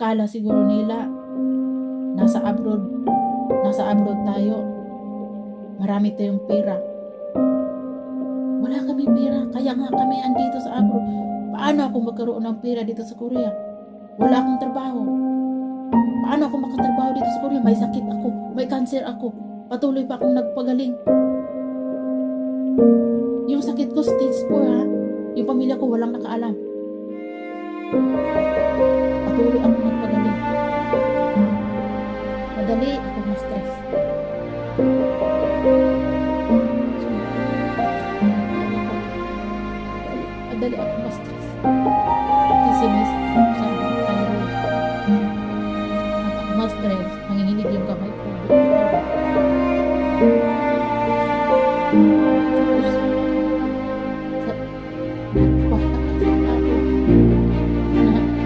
Akala siguro nila nasa abroad, tayo. Marami tayong pera. Wala kaming pera, kaya nga kami andito sa abroad. Paano ako magkaroon ng pera dito sa Korea? Wala akong trabaho. Paano ako makatrabaho dito sa Korea? May sakit ako, may cancer ako. Patuloy pa akong nagpagaling. Yung sakit ko stage 4 ha. Yung pamilya ko walang nakaalam. Patuloy akong nagpagaling. Madali akong ma-stress. Madali akong ma-stress. Kasi may sakit ako sa thyroid. Pag ako ma-stress, nanginginig yung kamay ko.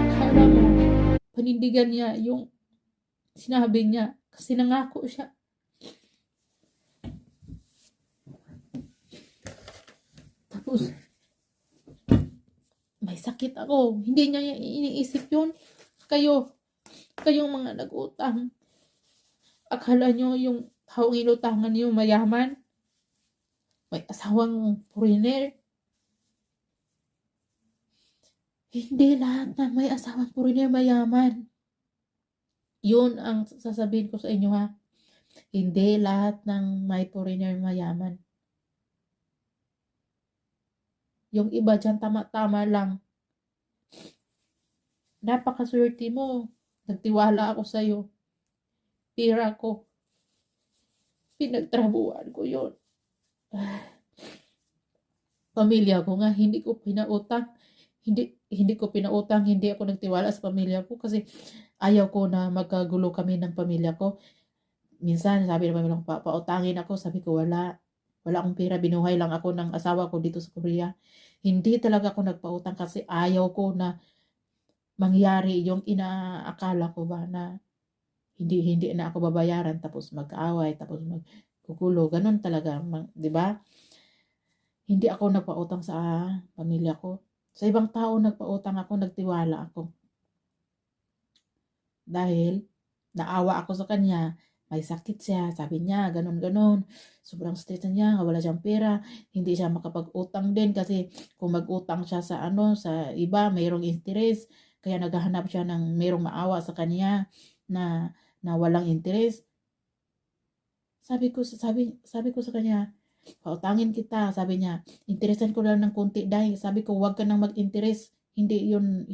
Akala mo, panindigan niya yung sinabi niya kasi nangako siya. Tapos, may sakit ako. Hindi niya iniisip yun. Kayong mga nag-utang. Akala nyo yung taong inutangan niyo mayaman? May asawang foreigner? Hindi lahat na may asawang foreigner mayaman. Yun ang sasabihin ko sa inyo ha. Hindi lahat ng may foreigner mayaman. Yung iba dyan tama-tama lang. Napakaswerte mo. Nagtiwala ako sa'yo. Pira ko. Pinagtrabuhan ko yun. Pamilya ko nga, hindi ko pinautang. Hindi ko pinautang, hindi ako nagtiwala sa pamilya ko kasi ayaw ko na magkagulo kami ng pamilya ko. Minsan, sabi ng pamilya ko, pautangin ako. Sabi ko, wala akong pera. Binuhay lang ako ng asawa ko dito sa Korea. Hindi talaga ako nagpautang kasi ayaw ko na mangyari yung inaakala ko ba na hindi na ako babayaran tapos mag-aaway, tapos magkukulo. Ganun talaga, di ba? Hindi ako nagpautang sa pamilya ko. Sa ibang tao nagpautang ako, nagtiwala ako. Dahil naawa ako sa kanya, may sakit siya, sabi niya, ganun. Sobrang stress niya, wala siyang pera, hindi siya makapag-utang din kasi kung mag-utang siya sa sa iba, mayroong interest, kaya naghahanap siya ng mayroong maawa sa kanya na walang interest. Sabi ko sa kanya, pautangin kita, sabi niya, interesan ko lang ng konti dahil sabi ko, wag ka nang mag-interest, hindi yun